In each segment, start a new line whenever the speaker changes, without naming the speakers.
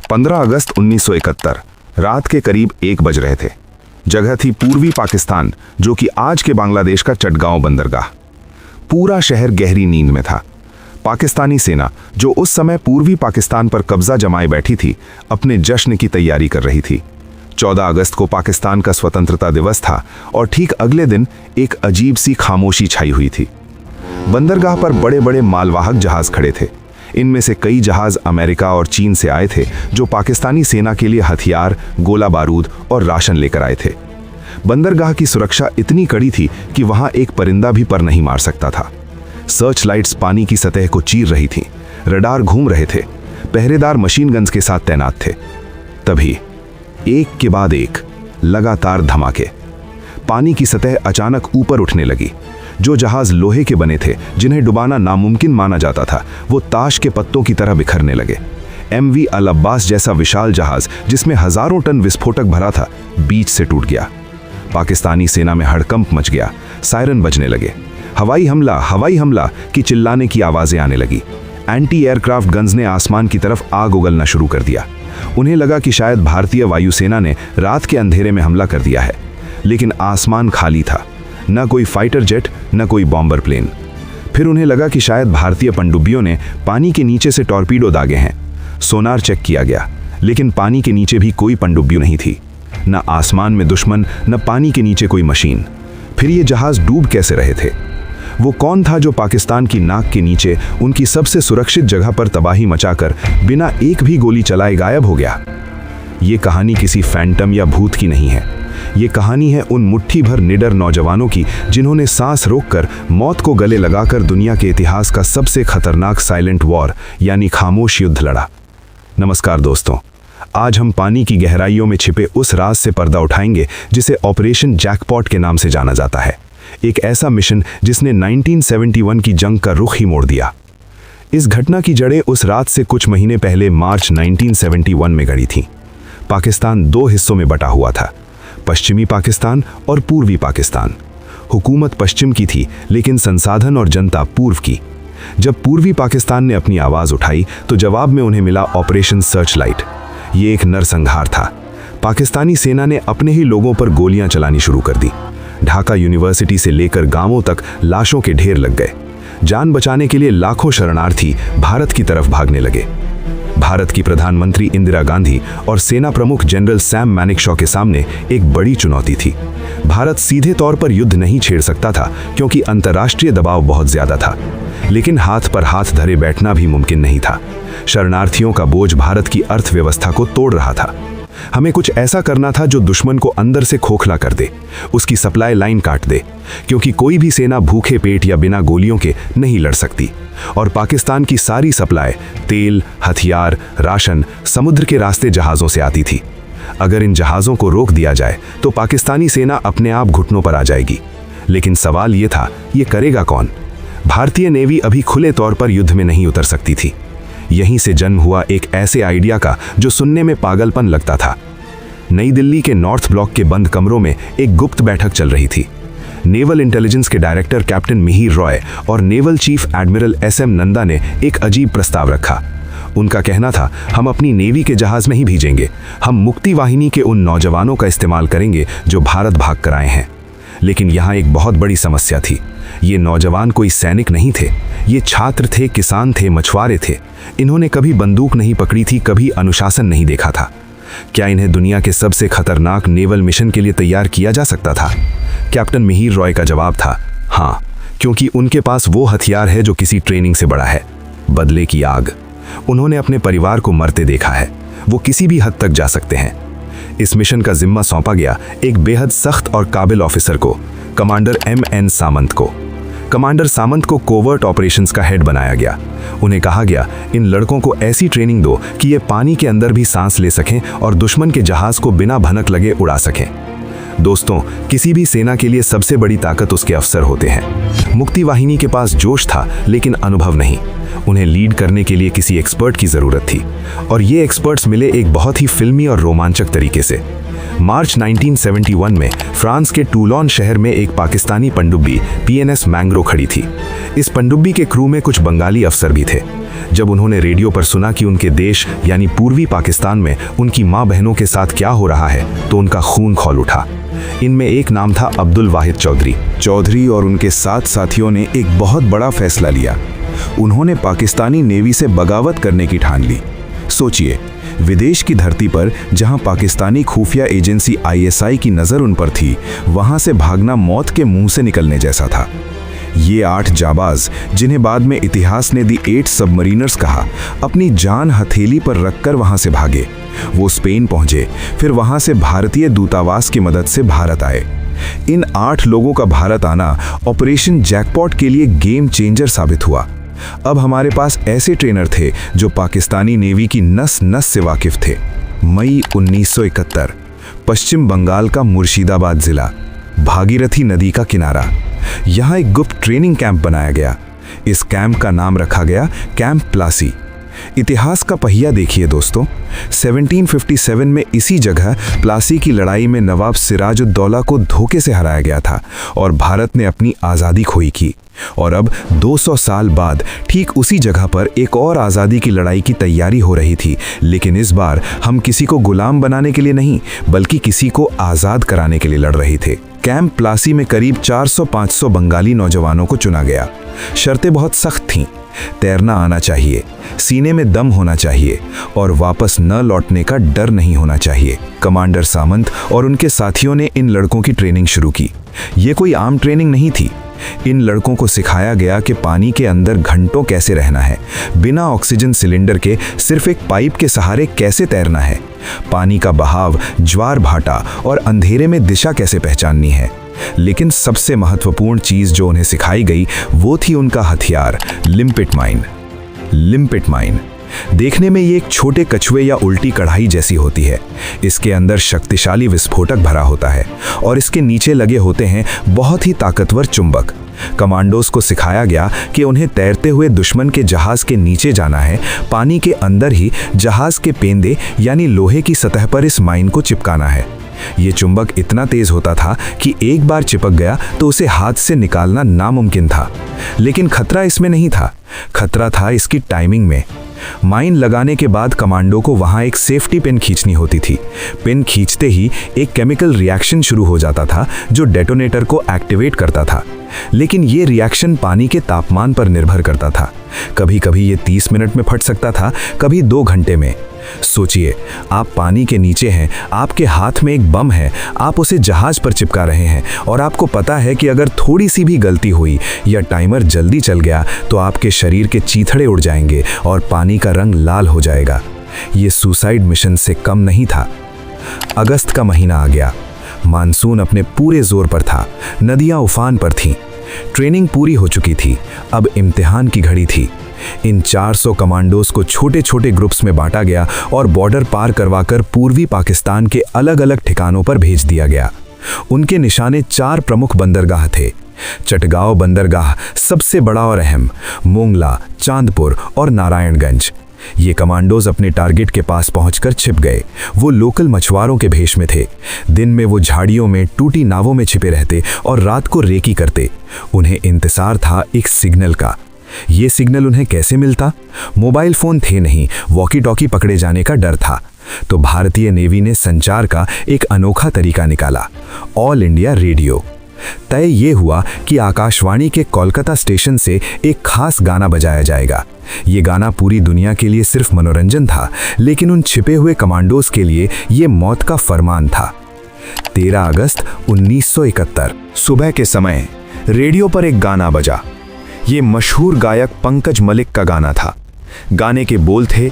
15 अगस्त 1971 रात के करीब 1 बज रहे थे। जगह थी पूर्वी पाकिस्तान, जो कि आज के बांग्लादेश का चटगांव बंदरगाह। पूरा शहर गहरी नींद में था। पाकिस्तानी सेना, जो उस समय पूर्वी पाकिस्तान पर कब्जा जमाए बैठी थी, अपने जश्न की तैयारी कर रही थी। 14 अगस्त को पाकिस्तान का स्वतंत्रता दिवस था और ठीक अगले दिन एक अजीब सी खामोशी छाई हुई थी। बंदरगाह पर बड़े बड़े मालवाहक जहाज खड़े थे। इनमें से कई जहाज अमेरिका और चीन से आए थे, जो पाकिस्तानी सेना के लिए हथियार, गोला बारूद और राशन लेकर आए थे। बंदरगाह की सुरक्षा इतनी कड़ी थी कि वहां एक परिंदा भी पर नहीं मार सकता था। सर्च लाइट्स पानी की सतह को चीर रही थीं, रडार घूम रहे थे, पहरेदार मशीन गन्स के साथ तैनात थे। तभी एक के बाद एक लगातार धमाके। पानी की सतह अचानक ऊपर उठने लगी। जो जहाज लोहे के बने थे, जिन्हें डुबाना नामुमकिन माना जाता था, वो ताश के पत्तों की तरह बिखरने लगे। MV अल अब्बास जैसा विशाल जहाज, जिसमें हजारों टन विस्फोटक भरा था, बीच से टूट गया। पाकिस्तानी सेना में हड़कंप मच गया। सायरन बजने लगे। हवाई हमला की चिल्लाने की आवाजें आने लगी। एंटी एयरक्राफ्ट गन्स ने आसमान की तरफ आग उगलना शुरू कर दिया। उन्हें लगा कि शायद भारतीय वायुसेना ने रात के अंधेरे में हमला कर दिया है, लेकिन आसमान खाली था। न कोई फाइटर जेट, न कोई बॉम्बर प्लेन। फिर उन्हें लगा कि शायद भारतीय पनडुब्बियों ने पानी के नीचे से टॉर्पीडो दागे हैं। सोनार चेक किया गया, लेकिन पानी के नीचे भी कोई पनडुब्बी नहीं थी। न आसमान में दुश्मन, न पानी के नीचे कोई मशीन। फिर ये जहाज डूब कैसे रहे थे? वो कौन था जो पाकिस्तान की नाक के नीचे उनकी सबसे सुरक्षित जगह पर तबाही मचाकर बिना एक भी गोली चलाए गायब हो गया? ये कहानी किसी फैंटम या भूत की नहीं है। ये कहानी है उन मुट्ठी भर निडर नौजवानों की, जिन्होंने सांस रोककर, मौत को गले लगाकर दुनिया के इतिहास का सबसे खतरनाक साइलेंट वॉर यानी खामोश युद्ध लड़ा। नमस्कार दोस्तों, आज हम पानी की गहराइयों में छिपे उस राज से पर्दा उठाएंगे जिसे ऑपरेशन जैकपॉट के नाम से जाना जाता है। एक ऐसा मिशन जिसने 1971 की जंग का रुख ही मोड़ दिया। इस घटना की जड़ें उस रात से कुछ महीने पहले मार्च 1971 में गड़ी थीं। पाकिस्तान 2 हिस्सों में बटा हुआ था, पश्चिमी पाकिस्तान और पूर्वी पाकिस्तान। हुकूमत पश्चिम की थी, लेकिन संसाधन और जनता पूर्व की। जब पूर्वी पाकिस्तान ने अपनी आवाज उठाई, तो जवाब में उन्हें मिला ऑपरेशन सर्च लाइट। ये एक नरसंहार था। पाकिस्तानी सेना ने अपने ही लोगों पर गोलियां चलानी शुरू कर दी। ढाका यूनिवर्सिटी से लेकर गांवों तक लाशों के ढेर लग गए। जान बचाने के लिए लाखों शरणार्थी भारत की तरफ भागने लगे। भारत की प्रधानमंत्री इंदिरा गांधी और सेना प्रमुख जनरल सैम मैनेकशॉ के सामने एक बड़ी चुनौती थी। भारत सीधे तौर पर युद्ध नहीं छेड़ सकता था, क्योंकि अंतर्राष्ट्रीय दबाव बहुत ज्यादा था, लेकिन हाथ पर हाथ धरे बैठना भी मुमकिन नहीं था। शरणार्थियों का बोझ भारत की अर्थव्यवस्था को तोड़ रहा था। हमें कुछ ऐसा करना था जो दुश्मन को अंदर से खोखला कर दे, उसकी सप्लाई लाइन काट दे, क्योंकि कोई भी सेना भूखे पेट या बिना गोलियों के नहीं लड़ सकती। और पाकिस्तान की सारी सप्लाई, तेल, हथियार, राशन समुद्र के रास्ते जहाज़ों से आती थी। अगर इन जहाज़ों को रोक दिया जाए तो पाकिस्तानी सेना अपने आप घुटनों पर आ जाएगी। लेकिन सवाल ये था, ये करेगा कौन? भारतीय नेवी अभी खुले तौर पर युद्ध में नहीं उतर सकती थी। यहीं से जन्म हुआ एक ऐसे आइडिया का जो सुनने में पागलपन लगता था। नई दिल्ली के नॉर्थ ब्लॉक के बंद कमरों में एक गुप्त बैठक चल रही थी। नेवल इंटेलिजेंस के डायरेक्टर कैप्टन मिहिर रॉय और naval chief admiral SM Nanda ने एक अजीब प्रस्ताव रखा। उनका कहना था, हम अपनी नेवी के जहाज नहीं भेजेंगे, हम मुक्ति वाहिनी के उन नौजवानों का इस्तेमाल करेंगे जो भारत भाग कर आए हैं। लेकिन यहाँ एक बहुत बड़ी समस्या थी। ये नौजवान कोई सैनिक नहीं थे। ये छात्र थे, किसान थे, मछुआरे थे। इन्होंने कभी बंदूक नहीं पकड़ी थी, कभी अनुशासन नहीं देखा था। क्या इन्हें दुनिया के सबसे खतरनाक नेवल मिशन के लिए तैयार किया जा सकता था? कैप्टन मिहिर रॉय का जवाब था, हाँ, क्योंकि उनके पास वो हथियार है जो किसी ट्रेनिंग से बड़ा है, बदले की आग। उन्होंने अपने परिवार को मरते देखा है, वो किसी भी हद तक जा सकते हैं। इस मिशन का जिम्मा सौंपा गया एक बेहद सख्त और काबिल ऑफिसर को, कमांडर MN सामंत को। कमांडर सामंत को कोवर्ट ऑपरेशंस का हेड बनाया गया। उन्हें कहा गया, इन लड़कों को ऐसी ट्रेनिंग दो कि ये पानी के अंदर भी सांस ले सकें और दुश्मन के जहाज को बिना भनक लगे उड़ा सकें। दोस्तों, किसी भी सेना के लिए सबसे बड़ी ताकत उसके अफसर होते हैं। मुक्ति वाहिनी के पास जोश था, लेकिन अनुभव नहीं। उन्हें लीड करने के लिए किसी एक्सपर्ट की जरूरत थी, और ये एक्सपर्ट्स मिले एक बहुत ही फिल्मी और रोमांचक तरीके से। मार्च 1971 में फ्रांस के टूलोन शहर में एक पाकिस्तानी पनडुब्बी PNS मैंग्रो खड़ी थी। इस पनडुब्बी के क्रू में कुछ बंगाली अफसर भी थे। जब उन्होंने रेडियो पर सुना कि उनके देश यानी पूर्वी पाकिस्तान में उनकी माँ बहनों के साथ क्या हो रहा है तो उनका खून खौल उठा। इनमें एक नाम था अब्दुल वाहिद चौधरी और उनके 7 साथियों ने एक बहुत बड़ा फैसला लिया। उन्होंने पाकिस्तानी नेवी से बगावत करने की ठान ली। सोचिए, विदेश की धरती पर जहां पाकिस्तानी खुफिया एजेंसी ISI की नज़र उन पर थी, वहां से भागना मौत के मुंह से निकलने जैसा था। ये 8 जाबाज, जिन्हें बाद में इतिहास ने दी 8 सबमरीनर्स कहा, अपनी जान हथेली पर रखकर वहां से भागे। वो स्पेन पहुंचे, फिर वहां से भारतीय दूतावास की मदद से भारत आए। इन 8 लोगों का भारत आना ऑपरेशन जैकपॉट के लिए गेम चेंजर साबित हुआ। अब हमारे पास ऐसे ट्रेनर थे जो पाकिस्तानी नेवी की नस नस से वाकिफ थे। मई 1971, पश्चिम बंगाल का मुर्शिदाबाद जिला, भागीरथी नदी का किनारा। यहाँ एक गुप्त ट्रेनिंग कैंप बनाया गया। इस कैंप का नाम रखा गया कैंप प्लासी। इतिहास का पहिया देखिए दोस्तों, 1757 में इसी जगह प्लासी की लड़ाई में नवाब सिराजुद्दौला को धोखे से हराया गया था और भारत ने अपनी आज़ादी खोई की। और अब 200 साल बाद ठीक उसी जगह पर एक और आज़ादी की लड़ाई की तैयारी हो रही थी, लेकिन इस बार हम किसी को गुलाम बनाने के लिए नहीं, बल्कि किसी को आज़ाद कराने के लिए लड़ रहे थे। कैंप प्लासी में करीब 400-500 बंगाली नौजवानों को चुना गया। शर्तें बहुत सख्त थीं। तैरना आना चाहिए, सीने में दम होना चाहिए और वापस न लौटने का डर नहीं होना चाहिए। कमांडर सामंत और उनके साथियों ने इन लड़कों की ट्रेनिंग शुरू की। ये कोई आम ट्रेनिंग नहीं थी। इन लड़कों को सिखाया गया कि पानी के अंदर घंटों कैसे रहना है, बिना ऑक्सीजन सिलेंडर के सिर्फ एक पाइप के सहारे कैसे तैरना है, पानी का बहाव, ज्वार भाटा और अंधेरे में दिशा कैसे पहचाननी है। लेकिन सबसे महत्वपूर्ण चीज जो उन्हें सिखाई गई वो थी उनका हथियार, लिम्पिट माइन। लिम्पिट माइन देखने में ये एक छोटे कछुए या उल्टी कढ़ाई जैसी होती है। इसके अंदर शक्तिशाली विस्फोटक भरा होता है और इसके नीचे लगे होते हैं बहुत ही ताकतवर चुंबक। कमांडोज को सिखाया गया कि उन्हें तैरते हुए दुश्मन के जहाज के नीचे जाना है, पानी के अंदर ही जहाज के पेंदे यानी लोहे की सतह पर इस माइन को चिपकाना है। ये चुंबक इतना तेज होता था कि एक बार चिपक गया तो उसे हाथ से निकालना नामुमकिन था। लेकिन खतरा इसमें नहीं था, खतरा था इसकी टाइमिंग में। माइन लगाने के बाद कमांडो को वहां एक सेफ्टी पिन खींचनी होती थी। पिन खींचते ही एक केमिकल रिएक्शन शुरू हो जाता था जो डेटोनेटर को एक्टिवेट करता था। लेकिन ये रिएक्शन पानी के तापमान पर निर्भर करता था। कभी कभी ये 30 मिनट में फट सकता था, कभी 2 घंटे में। सोचिए, आप पानी के नीचे हैं, आपके हाथ में एक बम है, आप उसे जहाज पर चिपका रहे हैं और आपको पता है कि अगर थोड़ी सी भी गलती हुई या टाइमर जल्दी चल गया तो आपके शरीर के चीथड़े उड़ जाएंगे और पानी का रंग लाल हो जाएगा। ये सुसाइड मिशन से कम नहीं था। अगस्त का महीना आ गया। मानसून अपने पूरे जोर पर था, नदियां उफान पर थीं। ट्रेनिंग पूरी हो चुकी थी, अब इम्तिहान की घड़ी थी। इन 400 कमांडोज को छोटे छोटे ग्रुप्स में बांटा गया और बॉर्डर पार करवाकर पूर्वी पाकिस्तान के अलग अलग ठिकानों पर भेज दिया गया। उनके निशाने 4 प्रमुख बंदरगाह थे। चटगांव बंदरगाह सबसे बड़ा और अहम, मोंगला, चांदपुर और नारायणगंज। ये कमांडोज अपने टारगेट के पास पहुंचकर छिप गए। वो लोकल मछुआरों के भेष में थे। दिन में वो झाड़ियों में टूटी नावों में छिपे रहते और रात को रेकी करते। उन्हें इंतजार था एक सिग्नल का। ये सिग्नल उन्हें कैसे मिलता? मोबाइल फोन थे नहीं, वॉकी टॉकी पकड़े जाने का डर था। तो भारतीय नेवी ने संचार का एक अनोखा तरीका निकाला, ऑल इंडिया रेडियो। तय ये हुआ कि आकाशवाणी के कोलकाता स्टेशन से एक खास गाना बजाया जाएगा। ये गाना पूरी दुनिया के लिए सिर्फ मनोरंजन था, लेकिन उन छिपे हुए कमांडोज के लिए ये मौत का फरमान था। 13 अगस्त 1971 सुबह के समय रेडियो पर एक गाना बजा। ये मशहूर गायक पंकज मलिक का गाना था। गाने के बोल थे,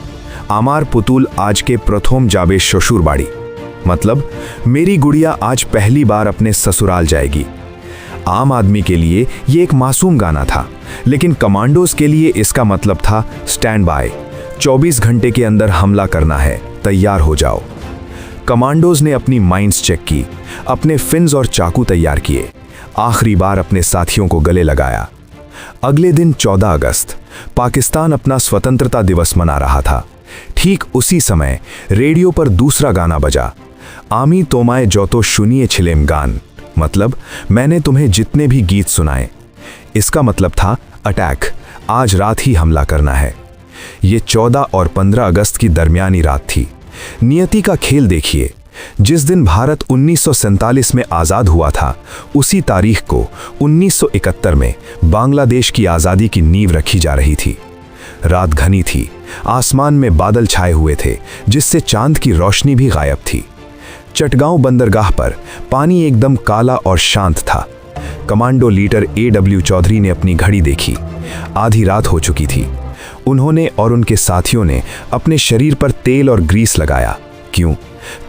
आमार पुतुल आज के प्रथम जाबे শ্বশুর বাড়ি, मतलब मेरी गुड़िया आज पहली बार अपने ससुराल जाएगी। आम आदमी के लिए ये एक मासूम गाना था, लेकिन कमांडोज के लिए इसका मतलब था स्टैंड बाय, 24 घंटे के अंदर हमला करना है, तैयार हो जाओ। कमांडोज ने अपनी माइंस चेक की, अपने फिन्स और चाकू तैयार किए, आखिरी बार अपने साथियों को गले लगाया। अगले दिन 14 अगस्त पाकिस्तान अपना स्वतंत्रता दिवस मना रहा था। ठीक उसी समय रेडियो पर दूसरा गाना बजा, आमी तोमाए जौतो शुनिए छिलेम गान, मतलब मैंने तुम्हें जितने भी गीत सुनाए। इसका मतलब था अटैक, आज रात ही हमला करना है।
ये 14 और 15 अगस्त की दरमियानी रात थी। नियति का खेल देखिए, जिस दिन भारत 1947 में आज़ाद हुआ था, उसी तारीख को 1971 में बांग्लादेश की आज़ादी की नींव रखी जा रही थी। रात घनी थी, आसमान में बादल छाए हुए थे, जिससे चांद की रोशनी भी गायब थी। चटगांव बंदरगाह पर पानी एकदम काला और शांत था। कमांडो लीडर AW चौधरी ने अपनी घड़ी देखी, आधी रात हो चुकी थी। उन्होंने और उनके साथियों ने अपने शरीर पर तेल और ग्रीस लगाया। क्यों?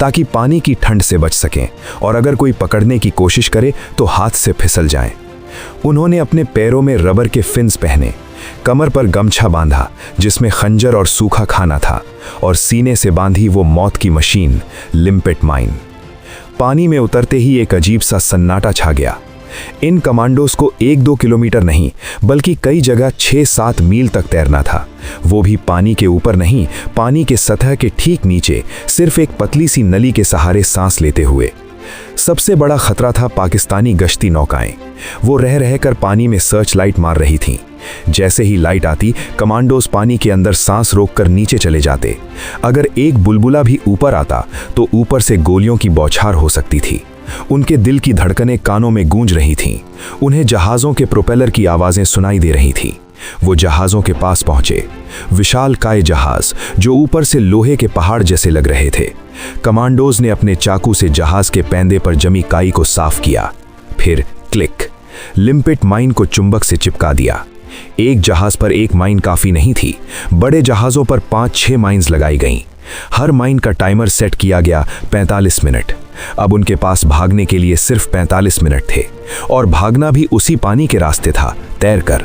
ताकि पानी की ठंड से बच सकें और अगर कोई पकड़ने की कोशिश करे तो हाथ से फिसल जाएं। उन्होंने अपने पैरों में रबर के फिन्स पहने, कमर पर गमछा बांधा जिसमें खंजर और सूखा खाना था, और सीने से बांधी वो मौत की मशीन, लिम्पेट माइन। पानी में उतरते ही एक अजीब सा सन्नाटा छा गया। इन कमांडोज को 1-2 किलोमीटर नहीं बल्कि कई जगह 6-7 मील तक तैरना था, वो भी पानी के ऊपर नहीं, पानी के सतह के ठीक नीचे, सिर्फ एक पतली सी नली के सहारे सांस लेते हुए। सबसे बड़ा खतरा था पाकिस्तानी गश्ती नौकाएं। वो रह रहकर पानी में सर्च लाइट मार रही थीं। जैसे ही लाइट आती, कमांडोज पानी के अंदर सांस रोककर नीचे चले जाते। अगर एक बुलबुला भी ऊपर आता तो ऊपर से गोलियों की बौछार हो सकती थी। उनके दिल की धड़कनें कानों में गूंज रही थीं। उन्हें जहाज़ों के प्रोपेलर की आवाज़ें सुनाई दे रही थीं। वो जहाज़ों के पास पहुंचे, विशालकाय जहाज़ जो ऊपर से लोहे के पहाड़ जैसे लग रहे थे। कमांडोज ने अपने चाकू से जहाज़ के पैंदे पर जमी काई को साफ किया। फिर क्लिक, लिम्पेट माइन को चुंबक से चिपका दिया। एक जहाज़ पर एक माइन काफ़ी नहीं थी, बड़े जहाज़ों पर 5-6 माइन्स लगाई गईं। हर माइन का टाइमर सेट किया गया 45 मिनट। अब उनके पास भागने के लिए सिर्फ 45 मिनट थे, और भागना भी उसी पानी के रास्ते था, तैरकर।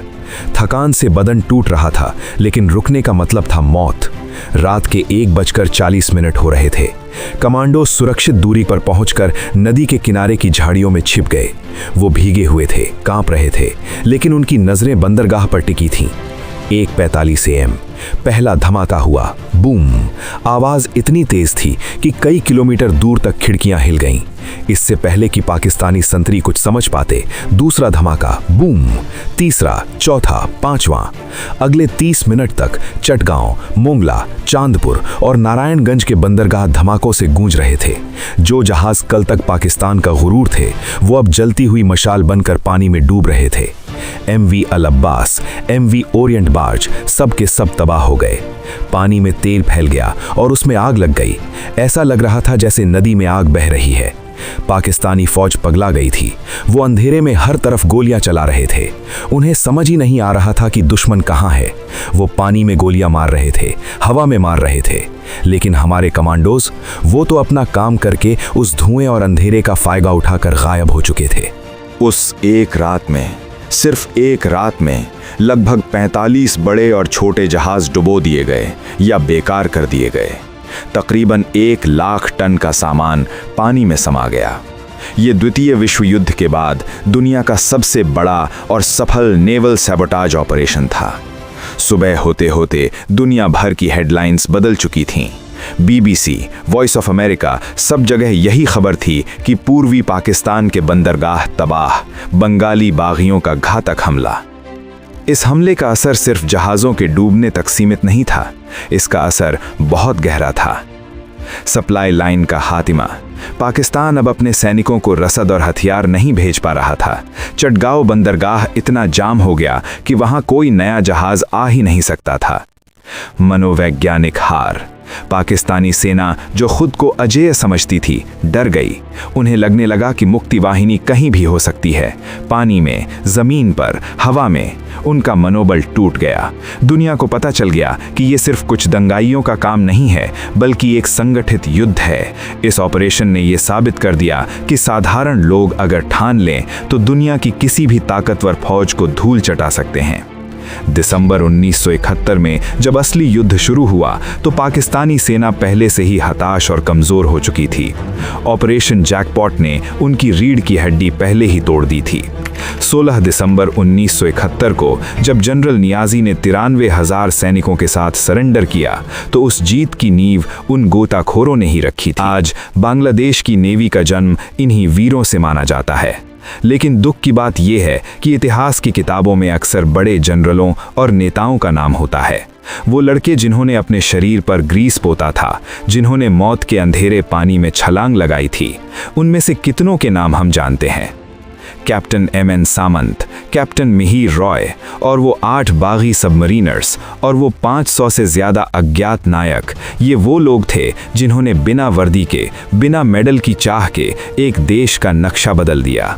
थकान से बदन टूट रहा था, लेकिन रुकने का मतलब था मौत। रात के 1:40 हो रहे थे। कमांडो सुरक्षित दूरी पर पहुंचकर नदी के किनारे की झाड़ियों में छिप गए। वो भीगे हुए थे, कांप रहे थे, लेकिन उनकी नजरें बंदरगाह पर टिकी थीं। 1:45 AM पहला धमाका हुआ। बूम! आवाज इतनी तेज थी कि कई किलोमीटर दूर तक खिड़कियां हिल गईं। इससे पहले कि पाकिस्तानी संतरी कुछ समझ पाते, दूसरा धमाका, बूम! तीसरा, चौथा, पांचवां। अगले 30 मिनट तक चटगांव, मोंगला, चांदपुर और नारायणगंज के बंदरगाह धमाकों से गूंज रहे थे। जो जहाज कल तक पाकिस्तान का गुरूर थे, वो अब जलती हुई मशाल बनकर पानी में डूब रहे थे। MV अल अब्बास, MV ओरिएंट बार्ज, सब के सब तबाह हो गए। पानी में तेल फैल गया और उसमें आग लग गई। ऐसा लग रहा था जैसे नदी में आग बह रही है। पाकिस्तानी फौज पगला गई थी। वो अंधेरे में हर तरफ गोलियां चला रहे थे। उन्हें समझ ही नहीं आ रहा था कि दुश्मन कहां है। वो पानी में गोलियां मार रहे थे, हवा में मार रहे थे, लेकिन हमारे कमांडोज, वो तो अपना काम करके उस धुएं और अंधेरे का फायदा उठाकर गायब हो चुके थे।
उस एक रात में, सिर्फ एक रात में लगभग 45 बड़े और छोटे जहाज डुबो दिए गए या बेकार कर दिए गए। तकरीबन 1 लाख टन का सामान पानी में समा गया। ये द्वितीय विश्व युद्ध के बाद दुनिया का सबसे बड़ा और सफल नेवल सैबोटाज ऑपरेशन था। सुबह होते होते दुनिया भर की हेडलाइंस बदल चुकी थीं। BBC, वॉइस ऑफ अमेरिका, सब जगह यही खबर थी कि पूर्वी पाकिस्तान के बंदरगाह तबाह, बंगाली बागियों का घातक हमला। इस हमले का असर सिर्फ जहाज़ों के डूबने तक सीमित नहीं था, इसका असर बहुत गहरा था। सप्लाई लाइन का खात्मा। पाकिस्तान अब अपने सैनिकों को रसद और हथियार नहीं भेज पा रहा था। चटगांव बंदरगाह इतना जाम हो गया कि वहां कोई नया जहाज आ ही नहीं सकता था। मनोवैज्ञानिक हार। पाकिस्तानी सेना, जो खुद को अजेय समझती थी, डर गई। उन्हें लगने लगा कि मुक्ति वाहिनी कहीं भी हो सकती है, पानी में, जमीन पर, हवा में। उनका मनोबल टूट गया। दुनिया को पता चल गया कि ये सिर्फ कुछ दंगाइयों का काम नहीं है, बल्कि एक संगठित युद्ध है। इस ऑपरेशन ने यह साबित कर दिया कि साधारण लोग अगर ठान लें तो दुनिया की किसी भी ताकतवर फौज को धूल चटा सकते हैं। दिसंबर 1971 में जब असली युद्ध शुरू हुआ तो पाकिस्तानी सेना पहले से ही हताश और कमजोर हो चुकी थी। ऑपरेशन जैकपॉट ने उनकी रीढ़ की हड्डी पहले ही तोड़ दी थी। 16 दिसंबर 1971 को जब जनरल नियाजी ने 93,000 सैनिकों के साथ सरेंडर किया तो उस जीत की नींव उन गोताखोरों ने ही रखी थी। आज बांग्लादेश की नेवी का जन्म इन्हीं वीरों से माना जाता है। लेकिन दुख की बात यह है कि इतिहास की किताबों में अक्सर बड़े जनरलों और नेताओं का नाम होता है,
वो लड़के जिन्होंने अपने शरीर पर ग्रीस पोता था, जिन्होंने मौत के अंधेरे पानी में छलांग लगाई थी, उनमें से कितनों के नाम हम जानते हैं? Captain M N. Samant, captain Mihir Roy और वो 8 बागी सबमरीनर्स और वो 500 से ज़्यादा अज्ञात नायक, ये वो लोग थे जिन्होंने बिना वर्दी के, बिना मेडल की चाह के एक देश का नक्शा बदल दिया।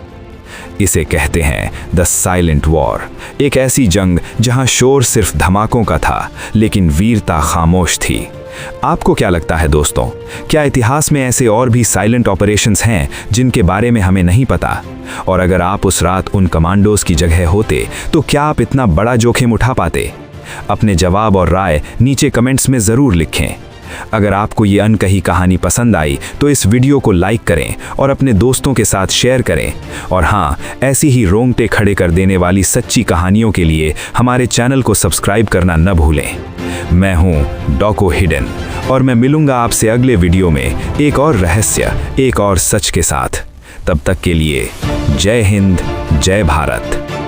इसे कहते हैं द साइलेंट वॉर, एक ऐसी जंग जहां शोर सिर्फ धमाकों का था लेकिन वीरता खामोश थी। आपको क्या लगता है दोस्तों, क्या इतिहास में ऐसे और भी साइलेंट ऑपरेशंस हैं जिनके बारे में हमें नहीं पता? और अगर आप उस रात उन कमांडोज की जगह होते तो क्या आप इतना बड़ा जोखिम उठा पाते? अपने जवाब और राय नीचे कमेंट्स में ज़रूर लिखें। अगर आपको ये अनकही कहानी पसंद आई तो इस वीडियो को लाइक करें और अपने दोस्तों के साथ शेयर करें। और हाँ, ऐसी ही रोंगटे खड़े कर देने वाली सच्ची कहानियों के लिए हमारे चैनल को सब्सक्राइब करना न भूलें। मैं हूँ डॉको हिडन और मैं मिलूंगा आपसे अगले वीडियो में एक और रहस्य, एक और सच के साथ। तब तक के लिए जय हिंद, जय भारत।